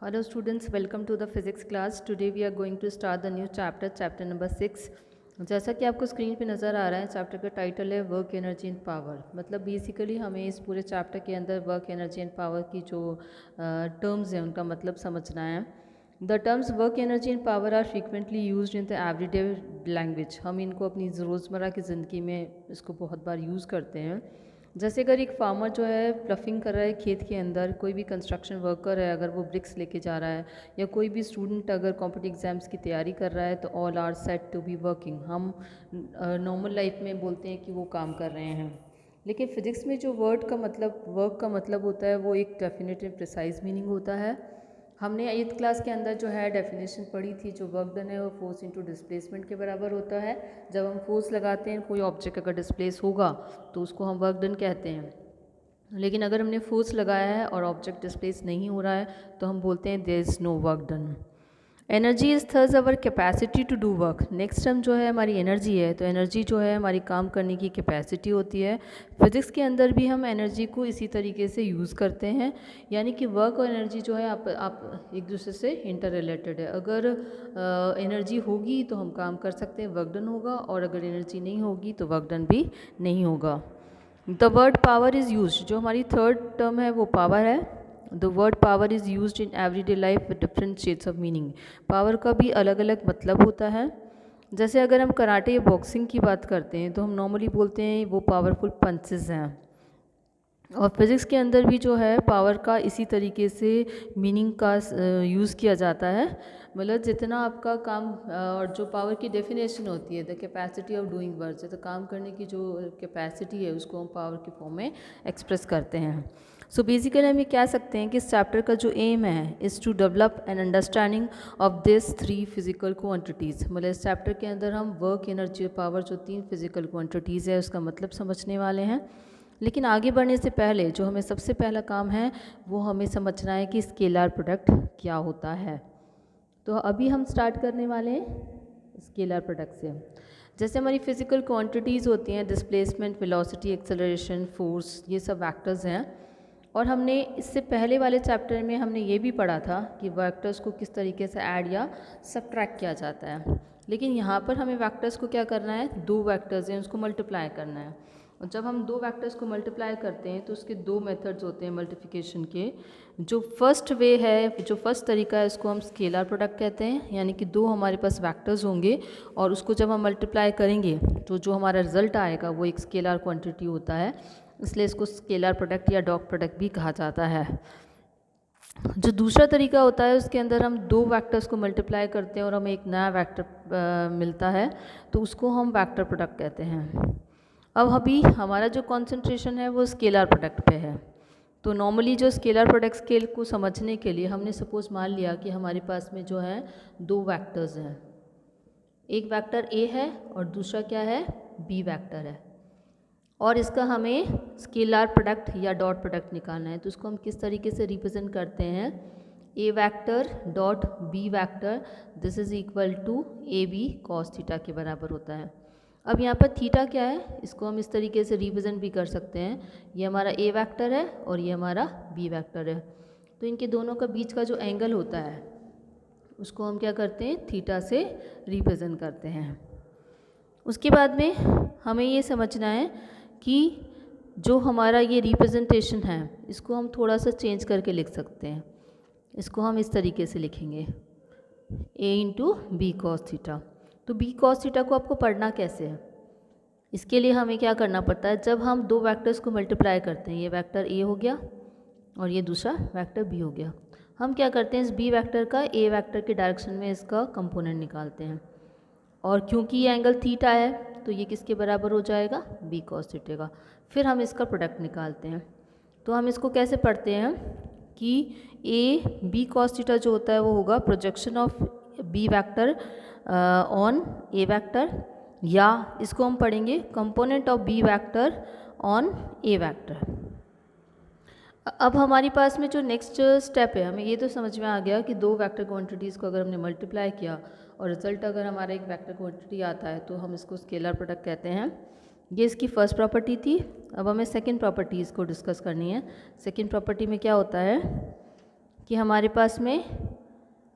Hello students, welcome to the physics class. Today we are going to start the new chapter, chapter number 6. जैसा कि आपको screen पे नज़र आ रहा है, चैप्टर का टाइटल है वर्क एनर्जी एंड पावर। मतलब बेसिकली हमें इस पूरे चैप्टर के अंदर वर्क एनर्जी एंड पावर की जो टर्म्स हैं उनका मतलब समझना है। The terms work energy and power are frequently used in the everyday language. हम इनको अपनी रोज़मर्रा की ज़िंदगी में इसको बहुत बार यूज़ करते हैं। जैसे अगर एक फार्मर जो है प्लफिंग कर रहा है खेत के अंदर, कोई भी कंस्ट्रक्शन वर्कर है अगर वो ब्रिक्स लेके जा रहा है, या कोई भी स्टूडेंट अगर कॉम्पिटिटिव एग्जाम्स की तैयारी कर रहा है, तो all are set to be working. हम नॉर्मल लाइफ में बोलते हैं कि वो काम कर रहे हैं, लेकिन फिजिक्स में जो वर्ड का मतलब वर्क का मतलब होता है वो एक डेफिनेट एंड प्रिसाइज मीनिंग होता है। हमने 8th क्लास के अंदर जो है डेफिनेशन पढ़ी थी, जो वर्क डन है वो फोर्स इनटू डिस्प्लेसमेंट के बराबर होता है। जब हम फोर्स लगाते हैं, कोई ऑब्जेक्ट अगर डिस्प्लेस होगा तो उसको हम वर्क डन कहते हैं। लेकिन अगर हमने फोर्स लगाया है और ऑब्जेक्ट डिस्प्लेस नहीं हो रहा है तो हम बोलते हैं there is no work done. Energy is thus our capacity to do work. Next term जो है हमारी एनर्जी है, तो एनर्जी जो है हमारी काम करने की कैपेसिटी होती है। फिज़िक्स के अंदर भी हम एनर्जी को इसी तरीके से यूज़ करते हैं, यानी कि वर्क और एनर्जी जो है आप एक दूसरे से इंटर रिलेटेड है। अगर एनर्जी होगी तो हम काम कर सकते हैं, वर्क डन होगा, और अगर एनर्जी नहीं होगी तो वर्क डन भी नहीं होगा। The word power is use, जो हमारी थर्ड टर्म है वो पावर है। The word power is use in everyday life with different shades of meaning. Power का भी अलग अलग मतलब होता है। जैसे अगर हम कराटे या बॉक्सिंग की बात करते हैं तो हम नॉर्मली बोलते हैं वो पावरफुल पंचेस हैं। और फिज़िक्स के अंदर भी जो है पावर का इसी तरीके से मीनिंग का यूज़ किया जाता है। मतलब जितना आपका काम और जो पावर की डेफिनेशन होती है the capacity of doing work, तो काम करने की जो कैपेसिटी है उसको हम पावर के फॉर्म में एक्सप्रेस करते हैं। सो बेसिकली हम ये कह सकते हैं कि इस चैप्टर का जो एम है is to develop an understanding of this 3 physical quantities. मतलब इस चैप्टर के अंदर हम वर्क, एनर्जी और पावर जो 3 फिजिकल क्वांटिटीज़ है उसका मतलब समझने वाले हैं। लेकिन आगे बढ़ने से पहले जो हमें सबसे पहला काम है वो हमें समझना है कि स्केलर प्रोडक्ट क्या होता है। तो अभी हम स्टार्ट करने वाले हैं स्केलर प्रोडक्ट से। जैसे हमारी फिजिकल क्वांटिटीज़ होती हैं डिस्प्लेसमेंट, वेलोसिटी, एक्सेलरेशन, फोर्स, ये सब वेक्टर्स हैं। और हमने इससे पहले वाले चैप्टर में हमने ये भी पढ़ा था कि वेक्टर्स को किस तरीके से ऐड या सबट्रैक्ट किया जाता है। लेकिन यहाँ पर हमें वेक्टर्स को क्या करना है, 2 वेक्टर्स हैं उसको मल्टीप्लाई करना है। और जब हम 2 वेक्टर्स को मल्टीप्लाई करते हैं तो उसके 2 मेथड्स होते हैं मल्टीप्लिकेशन के। जो फर्स्ट वे है, जो फर्स्ट तरीका है, उसको हम स्केलर प्रोडक्ट कहते हैं, यानी कि 2 हमारे पास वेक्टर्स होंगे और उसको जब हम मल्टीप्लाई करेंगे तो जो हमारा रिजल्ट आएगा वो एक स्केलर क्वांटिटी होता है, इसलिए इसको स्केलर प्रोडक्ट या डॉट प्रोडक्ट भी कहा जाता है। जो दूसरा तरीका होता है उसके अंदर हम 2 वेक्टर्स को मल्टीप्लाई करते हैं और हमें एक नया वेक्टर मिलता है, तो उसको हम वेक्टर प्रोडक्ट कहते हैं। अब अभी हमारा जो कंसंट्रेशन है वो स्केलर प्रोडक्ट पे है। तो नॉर्मली जो स्केलर प्रोडक्ट स्केल को समझने के लिए हमने सपोज मान लिया कि हमारे पास में जो है 2 वेक्टर्स हैं, एक वेक्टर ए है और दूसरा क्या है, बी वेक्टर है, और इसका हमें स्केलर प्रोडक्ट या डॉट प्रोडक्ट निकालना है। तो उसको हम किस तरीके से रिप्रेजेंट करते हैं, A vector dot B vector, this is equal to A B cos theta के बराबर होता है। अब यहाँ पर थीटा क्या है, इसको हम इस तरीके से रिप्रेजेंट भी कर सकते हैं, ये हमारा ए वेक्टर है और ये हमारा बी वेक्टर है। तो इनके दोनों का बीच का जो एंगल होता है उसको हम क्या करते हैं, थीटा से रिप्रेजेंट करते हैं। उसके बाद में हमें ये समझना है कि जो हमारा ये रिप्रेजेंटेशन है इसको हम थोड़ा सा चेंज करके लिख सकते हैं। इसको हम इस तरीके से लिखेंगे, ए इंटू बी कॉस थीटा। तो बी कॉस थीटा को आपको पढ़ना कैसे है, इसके लिए हमें क्या करना पड़ता है, जब हम 2 वेक्टर्स को मल्टीप्लाई करते हैं, ये वेक्टर ए हो गया और ये दूसरा वेक्टर बी हो गया, हम क्या करते हैं इस बी वेक्टर का ए वेक्टर के डायरेक्शन में इसका कंपोनेंट निकालते हैं। और क्योंकि ये एंगल थीटा है तो ये किसके बराबर हो जाएगा, बी कॉस थीटा का। फिर हम इसका प्रोडक्ट निकालते हैं। तो हम इसको कैसे पढ़ते हैं कि ए बी कॉस थीटा जो होता है वो होगा projection of B vector on A vector, या इसको हम पढ़ेंगे component of B vector on A vector. अब हमारे पास में जो नेक्स्ट स्टेप है, हमें ये तो समझ में आ गया कि 2 वेक्टर क्वांटिटीज़ को अगर हमने मल्टीप्लाई किया और रिजल्ट अगर हमारा एक वेक्टर क्वांटिटी आता है तो हम इसको स्केलर प्रोडक्ट कहते हैं। ये इसकी फर्स्ट प्रॉपर्टी थी। अब हमें सेकंड प्रॉपर्टीज़ को डिस्कस करनी है। सेकंड प्रॉपर्टी में क्या होता है, कि हमारे पास में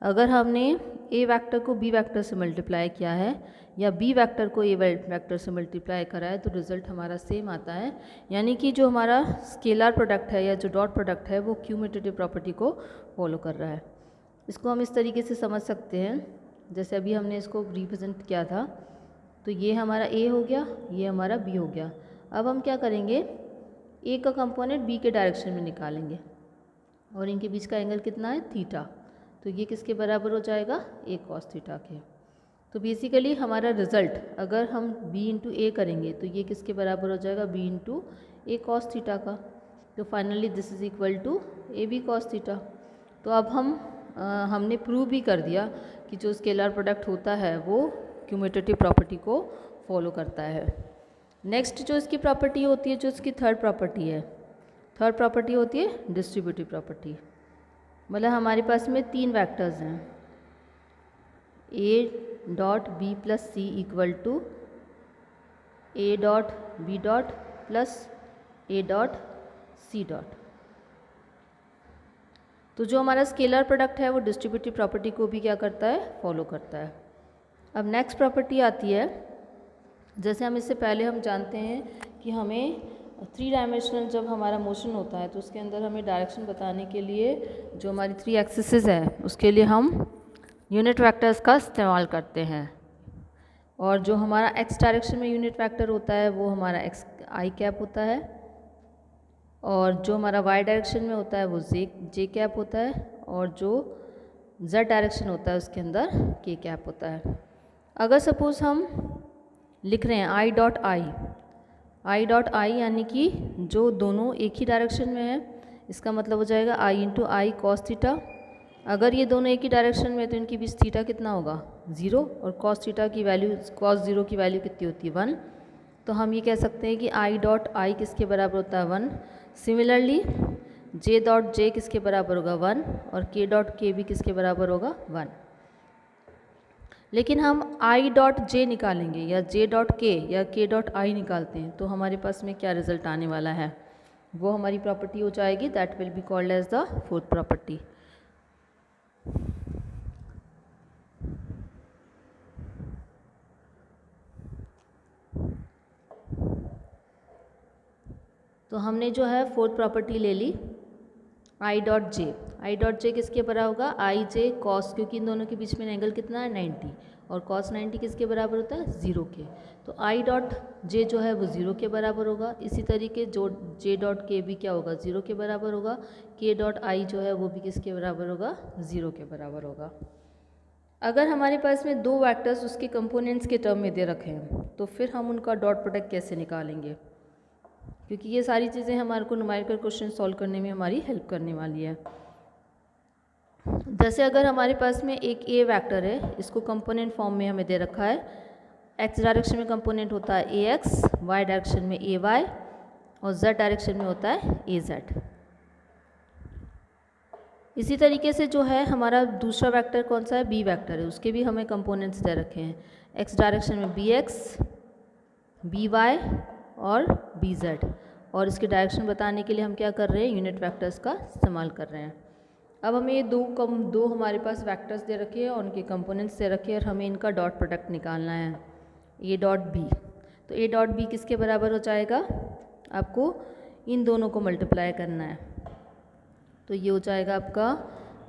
अगर हमने ए वेक्टर को बी वेक्टर से मल्टीप्लाई किया है या बी वेक्टर को ए वेक्टर से मल्टीप्लाई करा है तो रिज़ल्ट हमारा सेम आता है, यानी कि जो हमारा स्केलर प्रोडक्ट है या जो डॉट प्रोडक्ट है वो क्यूमुलेटिव प्रॉपर्टी को फॉलो कर रहा है। इसको हम इस तरीके से समझ सकते हैं, जैसे अभी हमने इसको रिप्रेजेंट किया था, तो ये हमारा ए हो गया, ये हमारा बी हो गया। अब हम क्या करेंगे, ए का कंपोनेंट बी के डायरेक्शन में निकालेंगे और इनके बीच का एंगल कितना है, थीटा। तो ये किसके बराबर हो जाएगा, ए कॉस थीटा के। तो बेसिकली हमारा रिज़ल्ट अगर हम b इंटू ए करेंगे तो ये किसके बराबर हो जाएगा, b into A cos theta का। तो finally this is equal to A B cos theta. तो अब हमने प्रूव भी कर दिया कि जो स्केलर प्रोडक्ट होता है वो क्यूमुलेटिव प्रॉपर्टी को फॉलो करता है। नेक्स्ट जो इसकी प्रॉपर्टी होती है, जो इसकी थर्ड प्रॉपर्टी है, थर्ड प्रॉपर्टी होती है डिस्ट्रीब्यूटिव प्रॉपर्टी। मतलब हमारे पास में तीन वेक्टर्स हैं, A dot B plus C equal to A dot B dot plus A dot C dot. तो जो हमारा स्केलर प्रोडक्ट है वो डिस्ट्रीब्यूटिव प्रॉपर्टी को भी क्या करता है, फॉलो करता है। अब नेक्स्ट प्रॉपर्टी आती है, जैसे हम इससे पहले हम जानते हैं कि हमें 3 डायमेंशनल जब हमारा मोशन होता है तो उसके अंदर हमें डायरेक्शन बताने के लिए जो हमारी 3 एक्सिस है उसके लिए हम यूनिट वेक्टर्स का इस्तेमाल करते हैं। और जो हमारा एक्स डायरेक्शन में यूनिट वेक्टर होता है वो हमारा एक्स आई कैप होता है, और जो हमारा वाई डायरेक्शन में होता है वो जे कैप होता है, और जो जेड डायरेक्शन होता है उसके अंदर के कैप होता है। अगर सपोज़ हम लिख रहे हैं आई डॉट आई यानी कि जो दोनों एक ही डायरेक्शन में है, इसका मतलब हो जाएगा आई इंटू आई कॉस थीटा। अगर ये दोनों एक ही डायरेक्शन में है तो इनके बीच थीटा कितना होगा, 0, और कॉस थीटा की वैल्यू, कॉस 0 की वैल्यू कितनी होती है, 1। तो हम ये कह सकते हैं कि आई डॉट आई किसके बराबर होता है, 1। सिमिलरली जे डॉट जे किसके बराबर होगा, 1, और के डॉट के भी किसके बराबर होगा, 1। लेकिन हम आई डॉट जे निकालेंगे या जे डॉट के या के डॉट आई निकालते हैं तो हमारे पास में क्या रिजल्ट आने वाला है, वो हमारी प्रॉपर्टी हो जाएगी, that will be called as the fourth property. तो हमने जो है फोर्थ प्रॉपर्टी ले ली I dot J. I dot J किसके बराबर होगा, आई जे कॉस, क्योंकि इन दोनों के बीच में एंगल कितना है, 90, और कॉस 90 किसके बराबर होता है, 0 के। तो आई डॉट जे जो है वो 0 के बराबर होगा। इसी तरीके जो जे डॉट के भी क्या होगा, 0 के बराबर होगा। के डॉट आई जो है वो भी किसके बराबर होगा, 0 के बराबर होगा। अगर हमारे पास में दो वेक्टर्स उसके कंपोनेंट्स के टर्म में दे रखे हैं तो फिर हम उनका डॉट प्रोडक्ट कैसे निकालेंगे, क्योंकि ये सारी चीज़ें हमारे को न्यूमेरिकल क्वेश्चन सॉल्व करने में हमारी हेल्प करने वाली है। जैसे अगर हमारे पास में एक ए वेक्टर है, इसको कंपोनेंट फॉर्म में हमें दे रखा है, एक्स डायरेक्शन में कंपोनेंट होता है ए एक्स, वाई डायरेक्शन में ए वाई, और जेड डायरेक्शन में होता है ए जेड। इसी तरीके से जो है हमारा दूसरा वेक्टर कौन सा है, बी वेक्टर है, उसके भी हमें कंपोनेंट्स दे रखे हैं, एक्स डायरेक्शन में बी एक्स, बी वाई और बी जेड, और इसके डायरेक्शन बताने के लिए हम क्या कर रहे हैं, यूनिट वेक्टर्स का इस्तेमाल कर रहे हैं। अब हमें ये दो हमारे पास वेक्टर्स दे रखे हैं और उनके कंपोनेंट्स दे रखे हैं और हमें इनका डॉट प्रोडक्ट निकालना है, ए डॉट बी। तो ए डॉट बी किसके बराबर हो जाएगा, आपको इन दोनों को मल्टीप्लाई करना है। तो ये हो जाएगा आपका,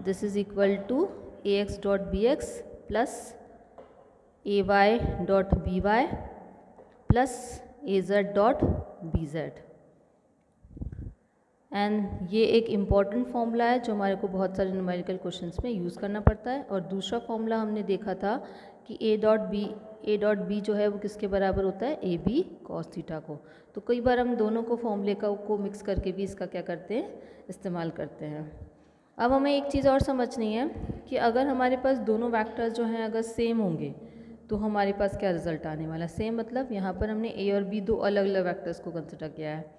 this is equal to A X dot B X plus A Y dot B Y plus A Z dot B Z. And ये एक इम्पॉर्टेंट फॉर्मूला है जो हमारे को बहुत सारे न्यूमेरिकल क्वेश्चंस में यूज़ करना पड़ता है। और दूसरा फॉर्मूला हमने देखा था कि ए डॉट बी जो है वो किसके बराबर होता है, ए बी कॉस थीटा को। तो कई बार हम दोनों को फॉर्मूले को मिक्स करके भी इसका क्या करते हैं, इस्तेमाल करते हैं। अब हमें एक चीज़ और समझनी है कि अगर हमारे पास दोनों वेक्टर्स जो हैं अगर सेम होंगे तो हमारे पास क्या रिजल्ट आने वाला है। सेम मतलब यहाँ पर हमने ए और बी दो अलग अलग वेक्टर्स को कंसिडर किया है।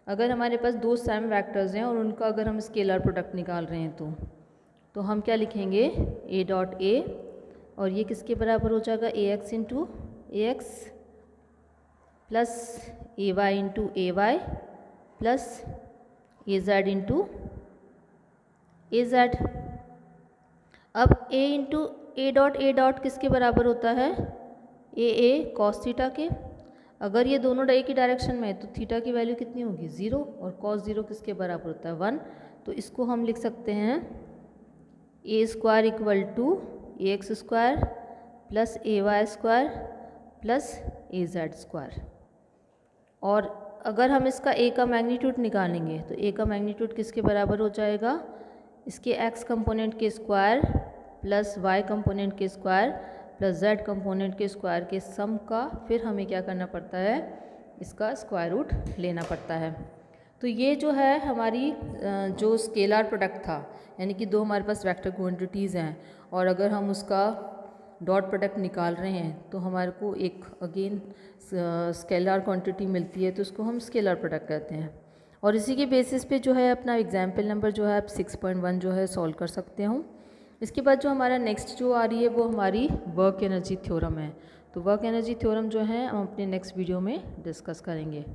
अगर हमारे पास दो सेम वेक्टर्स हैं और उनका अगर हम स्केलर प्रोडक्ट निकाल रहे हैं तो हम क्या लिखेंगे, ए डॉट ए, और ये किसके बराबर हो जाएगा, ए x into A x plus A Y into A Y plus A Z into A Z. अब ए इंटू ए डॉट किसके बराबर होता है, ए कॉस थीटा के। अगर ये दोनों एक ही डायरेक्शन में है तो थीटा की वैल्यू कितनी होगी, 0, और कॉस 0 किसके बराबर होता है, 1। तो इसको हम लिख सकते हैं A square equal to A X square plus A Y square plus A Z square. और अगर हम इसका ए का मैग्नीट्यूड निकालेंगे तो ए का मैग्नीट्यूड किसके बराबर हो जाएगा, इसके एक्स कंपोनेंट के स्क्वायर प्लस वाई कंपोनेंट के स्क्वायर प्लस जेड कंपोनेंट के स्क्वायर के सम का फिर हमें क्या करना पड़ता है, इसका स्क्वायर रूट लेना पड़ता है। तो ये जो है हमारी जो स्केलर प्रोडक्ट था, यानी कि दो हमारे पास वेक्टर क्वांटिटीज़ हैं और अगर हम उसका डॉट प्रोडक्ट निकाल रहे हैं तो हमारे को एक अगेन स्केलर क्वांटिटी मिलती है, तो उसको हम स्केलर प्रोडक्ट कहते हैं। और इसी के बेसिस पे जो है अपना एग्जाम्पल नंबर जो है आप 6.1 जो है सॉल्व कर सकते हो। इसके बाद जो हमारा नेक्स्ट जो आ रही है वो हमारी वर्क एनर्जी थ्योरम है। तो वर्क एनर्जी थ्योरम जो है हम अपने नेक्स्ट वीडियो में डिस्कस करेंगे।